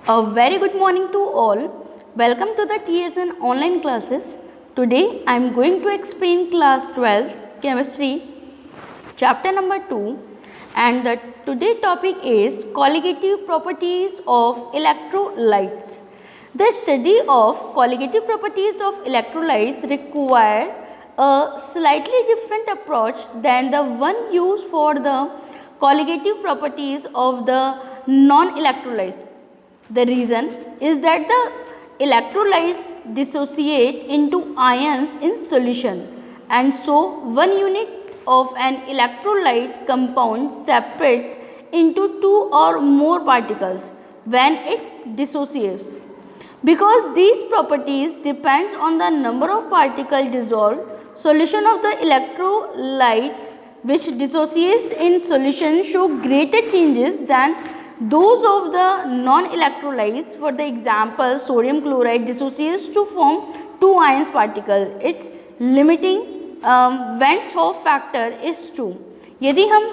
A very good morning to all. Welcome to the TSN online classes. Today I am going to explain class 12 chemistry chapter number 2, and the today topic is colligative properties of electrolytes. The study of colligative properties of electrolytes require a slightly different approach than the one used for the colligative properties of the non-electrolytes. The reason is that the electrolytes dissociate into ions in solution, and so one unit of an electrolyte compound separates into two or more particles when it dissociates. Because these properties depends on the number of particles dissolved, solution of the electrolytes which dissociates in solution show greater changes than those of the non-electrolytes. For the example, sodium chloride dissociates to form two ions particle. Its limiting Van 't Hoff factor is 2. यदि हम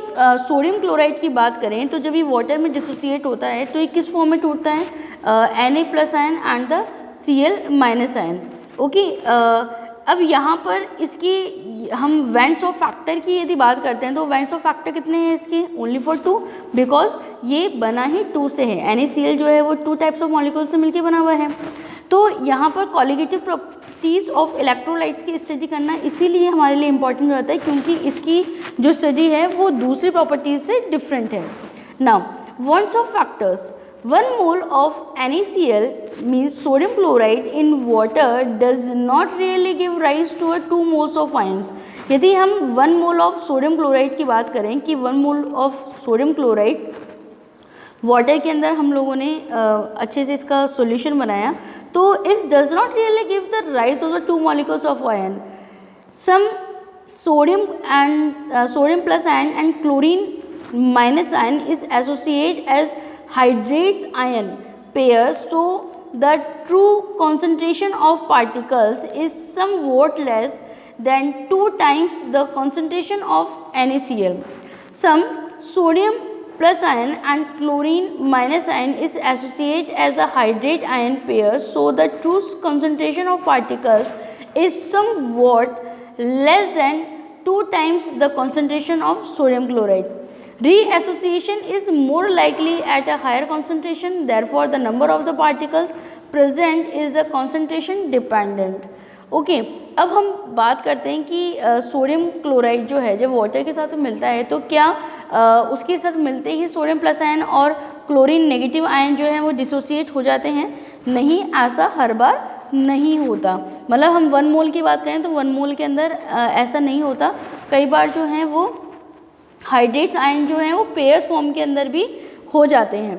sodium chloride की बात करें तो जब ये water में dissociate होता है तो ये किस फॉर्म में टूटता है, Na+ ion and the Cl- ion. Okay, अब यहाँ पर इसकी हम वैन 't Hoff फैक्टर की यदि बात करते हैं तो वैन 't Hoff फैक्टर कितने हैं इसके, ओनली फॉर 2, बिकॉज ये बना ही 2 से है. NaCl जो है वो 2 टाइप्स ऑफ मॉलिक्यूल से मिलकर बना हुआ है. तो यहाँ पर कॉलिगेटिव प्रॉपर्टीज ऑफ इलेक्ट्रोलाइट्स की स्टडी करना इसीलिए हमारे लिए इम्पॉर्टेंट हो जाता है क्योंकि इसकी जो स्टडी है वो दूसरी प्रॉपर्टीज से डिफरेंट है. Now when 't Hoff factors. 1 mole of NaCl means sodium chloride in water does not really give rise to a 2 moles of ions. यदि हम 1 mole of sodium chloride की बात करें कि 1 mole of sodium chloride water के अंदर हम लोगों ने अच्छे से इसका सॉल्यूशन बनाया तो it does not really give the rise of the 2 molecules of ion. Some sodium plus ion and chlorine minus ion is associated as hydrates ion pairs, so the true concentration of particles is somewhat less than 2 times the concentration of NaCl. Some sodium plus ion and chlorine minus ion is associated as a hydrate ion pair, so the true concentration of particles is somewhat less than 2 times the concentration of sodium chloride. Reassociation is more likely at a higher concentration, therefore the number of the particles present is the concentration dependent. Okay, अब हम बात करते हैं कि sodium chloride जो है जब water के साथ मिलता है तो क्या उसके साथ मिलते ही सोडियम प्लस आयन और क्लोरीन नेगेटिव आयन जो है वो डिसोसिएट हो जाते हैं? नहीं, ऐसा हर बार नहीं होता. मतलब हम 1 मोल की बात करें तो 1 मोल के अंदर ऐसा नहीं होता. कई बार जो है वो हाइड्रेट्स आयन जो हैं वो पेयर्स फॉर्म के अंदर भी हो जाते हैं.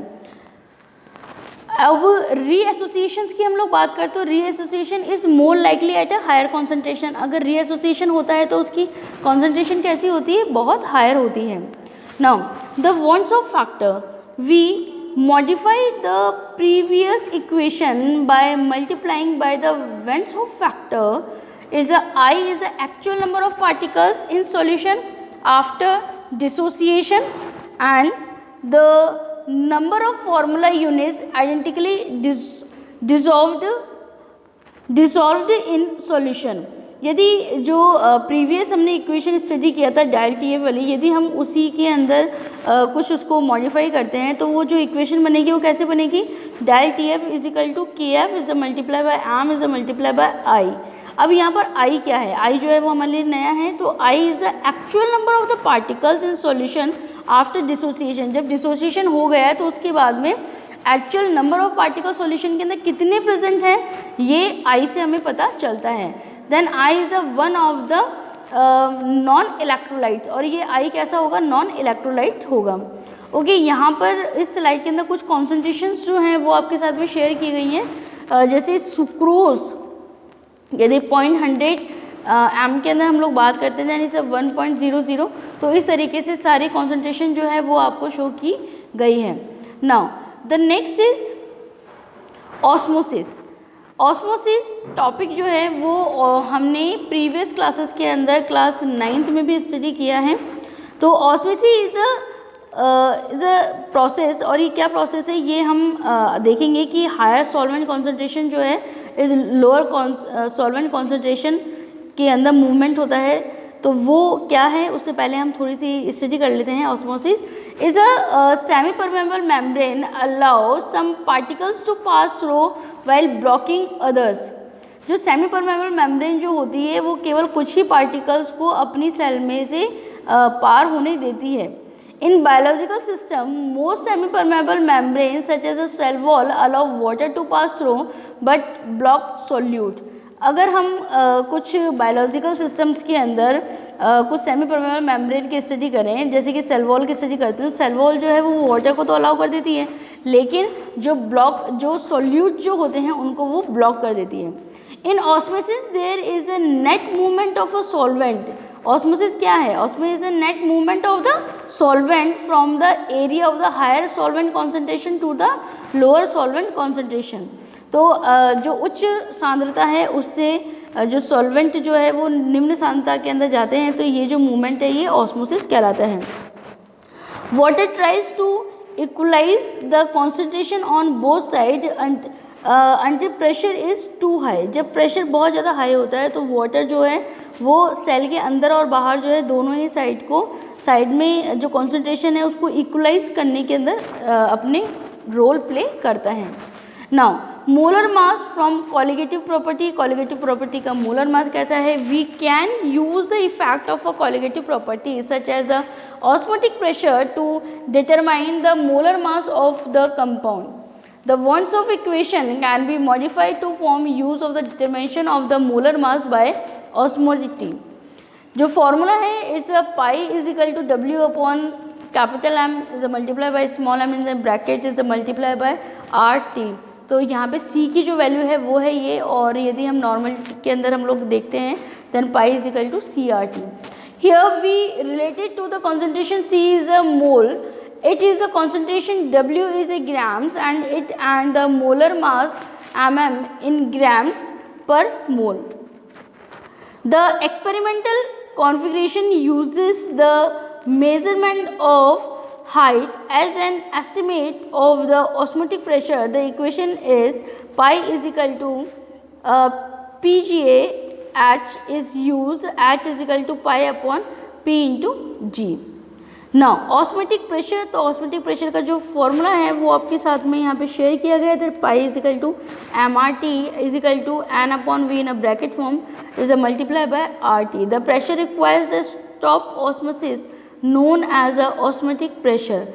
अब रीएसोसिएशंस की हम लोग बात करते तो reassociation is more likely at a higher concentration. अगर रीएसोसिएशन होता है तो उसकी कॉन्सेंट्रेशन कैसी होती है? बहुत हायर होती है. Now the van 't Hoff factor, we modify the previous equation by multiplying by the van 't Hoff factor is I is the actual number of particles in solution after dissociation and the number of formula units identically dissolved in solution. यदि जो previous हमने equation study किया था ΔTF वाली, यदि हम उसी के अंदर कुछ उसको मॉडिफाई करते हैं तो वो जो इक्वेशन बनेगी वो कैसे बनेगी? ΔTF is equal to KF is multiply by M is multiply by I. अब यहाँ पर I क्या है? I जो है वो हमारे लिए नया है तो I is the actual number of the particles in solution after dissociation. जब डिसोसिएशन हो गया है तो उसके बाद में actual number of particle solution के अंदर कितने प्रेजेंट हैं ये I से हमें पता चलता है. Then I is the one of the non electrolytes, और ये I कैसा होगा? नॉन इलेक्ट्रोलाइट होगा. ओके, यहाँ पर इस स्लाइड के अंदर कुछ कॉन्सेंट्रेशंस जो हैं वो आपके साथ में शेयर की गई हैं. जैसे सुक्रोज यदि 0.100 m के अंदर हम लोग बात करते हैं यानी सब 1.00, तो इस तरीके से सारी कॉन्सेंट्रेशन जो है वो आपको शो की गई है. Now the next is osmosis. Osmosis topic जो है वो हमने प्रीवियस क्लासेस के अंदर क्लास 9th में भी स्टडी किया है. तो osmosis is is a process, और ये क्या प्रोसेस है ये हम देखेंगे कि हायर सॉल्वेंट कॉन्सेंट्रेशन जो है इज लोअर सॉल्वेंट कॉन्सेंट्रेशन के अंदर मूवमेंट होता है। तो वो क्या है उससे पहले हम थोड़ी सी स्टडी कर लेते हैं। Osmosis is a semi permeable membrane allow some particles to pass through while blocking others. जो सेमी परमेबल मेम्ब्रेन जो होती है वो केवल कुछ ही पार्टिकल्स को अपनी सेल में से पार होने देती है। In biological system, most semi-permeable membranes such as a cell wall allow water to pass through but block solute। अगर हम कुछ बायोलॉजिकल सिस्टम्स के अंदर कुछ सेमी परमेबल मेम्ब्रेन की स्टडी करें, जैसे कि सेल वॉल की स्टडी करते हैं, तो सेल वॉल जो है वो वाटर को तो अलाउ कर देती है, लेकिन जो सोल्यूट जो होते हैं उनको वो ब्लॉक कर देती है। In osmosis there is a net movement of a solvent. Osmosis क्या है? Osmosis is a net movement of the solvent from the area of the higher solvent concentration to the lower solvent concentration. तो जो उच्च सांद्रता है उससे जो solvent जो है वो निम्न सांद्रता के अंदर जाते हैं, तो ये जो मूवमेंट है ये ऑस्मोसिस कहलाता है। Water tries to equalise the concentration on both side until pressure is too high. जब प्रेशर बहुत ज़्यादा हाई होता है तो वाटर जो है वो सेल के अंदर और बाहर जो है दोनों ही साइड में जो कॉन्सेंट्रेशन है उसको इक्वलाइज करने के अंदर अपने रोल प्ले करता है। Now molar mass from colligative property का मोलर मास कैसा है? We can use the effect of a colligative property such as the osmotic pressure to determine the molar mass of the compound. The Wundt equation can be modified to form use of the determination of the molar mass by osmoticity। जो formula है it's pi is equal to W upon capital M is multiply by small m in the bracket is multiply by RT। तो यहाँ पे C की जो value है वो है ये, और यदि हम नॉर्मल के अंदर हम लोग देखते हैं then pi is equal to CRT। Here we related to the concentration C is a mole, it is a concentration W is a grams and the molar mass mm in grams per mole। The experimental configuration uses the measurement of height as an estimate of the osmotic pressure। The equation is pi is equal to PGA, H is used, H is equal to pi upon P into G। Now osmotic pressure, तो osmotic pressure का जो formula है वो आपके साथ में यहाँ पे शेयर किया गया है। Pi is equal to MRT is equal to N upon V in a bracket form is a multiply by RT। The pressure requires the stop osmosis known as a osmotic pressure.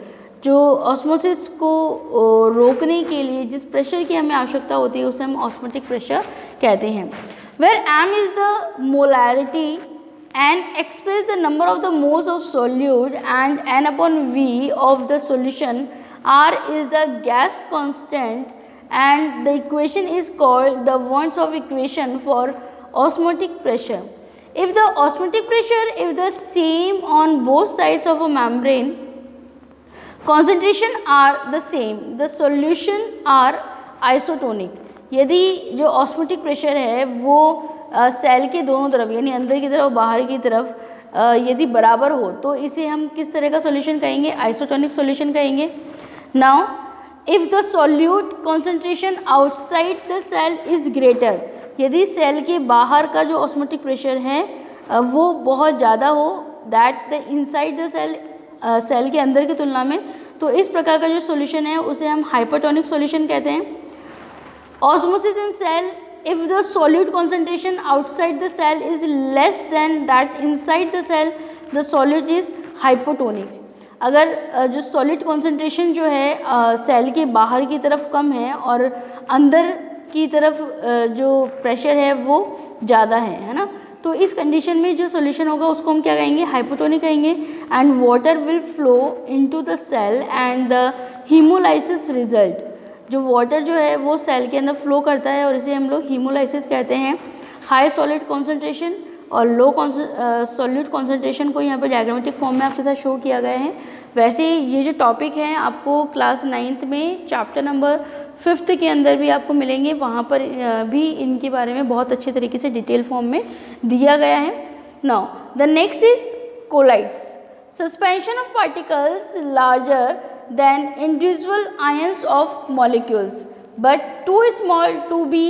जो osmosis को रोकने के लिए जिस pressure की हमें आवश्यकता होती है उसे हम ऑस्मोटिक प्रेशर कहते हैं। Where M is the molarity and express the number of the moles of solute and N upon V of the solution, R is the gas constant and the equation is called the Wundt equation for osmotic pressure। If the osmotic pressure is the same on both sides of a membrane, concentration are the same, the solution are isotonic। यदि जो osmotic pressure है वो cell के दोनों तरफ यानी अंदर की तरफ और बाहर की तरफ यदि बराबर हो तो इसे हम किस तरह का सॉल्यूशन कहेंगे? आइसोटोनिक सॉल्यूशन कहेंगे। Now if the solute concentration outside the cell is greater, यदि सेल के बाहर का जो ऑस्मोटिक प्रेशर है वो बहुत ज़्यादा हो that the inside the cell के अंदर की तुलना में, तो इस प्रकार का जो सॉल्यूशन है उसे हम हाइपरटोनिक सॉल्यूशन कहते हैं। Osmosis in cell, if the solute concentration outside the cell is less than that inside the cell, the solute is hypotonic। अगर जो solute concentration जो है सेल के बाहर की तरफ कम है और अंदर की तरफ जो प्रेशर है वो ज़्यादा है ना, तो इस कंडीशन में जो सॉल्यूशन होगा उसको हम क्या कहेंगे? हाइपोटोनिक कहेंगे। And water will flow into the cell and the haemolysis result. जो वाटर जो है वो सेल के अंदर फ्लो करता है और इसे हम लोग हीमोलाइसिस कहते हैं। हाई सॉलिड कॉन्सेंट्रेशन और लो सॉल्यूट कॉन्सेंट्रेशन को यहाँ पे डायग्रामेटिक फॉर्म में आपके साथ शो किया गया है। वैसे ये जो टॉपिक है आपको क्लास 9th में चैप्टर नंबर 5th के अंदर भी आपको मिलेंगे, वहाँ पर भी इनके बारे में बहुत अच्छे तरीके से डिटेल फॉर्म में दिया गया है। Now the next is colloids. suspension of particles larger than individual ions of molecules but too small to be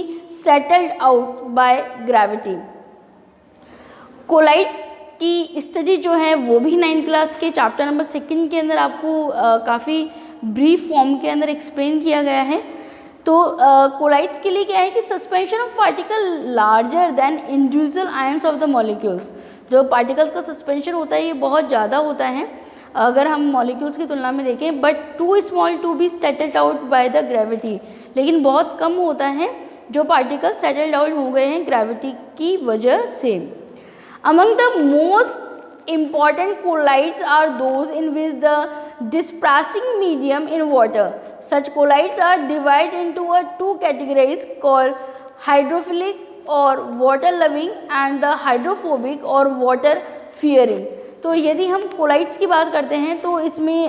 settled out by gravity. Colloids की स्टडी जो है वो भी 9th क्लास के चैप्टर नंबर 2 के अंदर आपको काफ़ी ब्रीफ फॉर्म के अंदर एक्सप्लेन किया गया है. तो कोलाइड्स के लिए क्या है कि suspension of particle larger than individual ions of the molecules. जो पार्टिकल्स का सस्पेंशन होता है ये बहुत ज़्यादा होता है अगर हम मॉलिक्यूल्स की तुलना में देखें, but too small to be settled out by the gravity. लेकिन बहुत कम होता है जो पार्टिकल्स सेटल्ड आउट हो गए हैं ग्रेविटी की वजह से. Among the most important colloids are those in which the dispersing medium in water. Such colloids are divided into two categories called hydrophilic or water loving and the hydrophobic or water fearing. तो यदि हम collides की बात करते हैं तो इसमें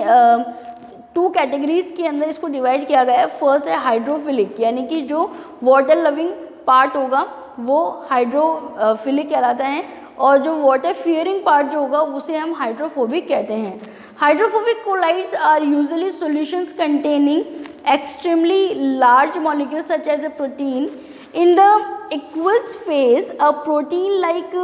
2 categories के अंदर इसको डिवाइड किया गया है. फर्स्ट है हाइड्रोफिलिक, यानी कि जो वाटर लविंग पार्ट होगा वो हाइड्रोफिलिक कहलाता है और जो वाटर फियरिंग पार्ट जो होगा उसे हम हाइड्रोफोबिक कहते हैं. Hydrophobic colloids are usually solutions containing extremely large molecules such as a protein. In the aqueous phase, a protein like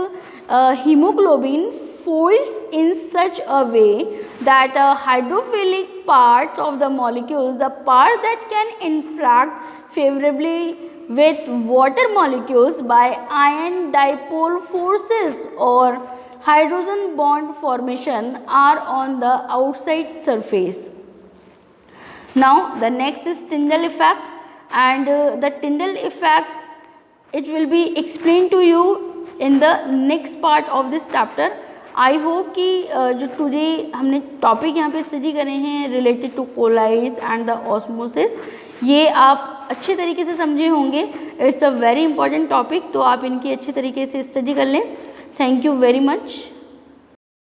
hemoglobin folds in such a way that hydrophilic parts of the molecules, the part that can interact favorably with water molecules by ion dipole forces or hydrogen bond formation, are on the outside surface. Now the next is Tyndall effect, and the Tyndall effect it will be explained to you in the next part of this chapter. I hope कि जो today हमने topic यहाँ पे study करे हैं related to colloids and the osmosis, ये आप अच्छे तरीके से समझे होंगे. It's a very important topic, तो आप इनकी अच्छे तरीके से स्टडी कर लें. Thank you very much.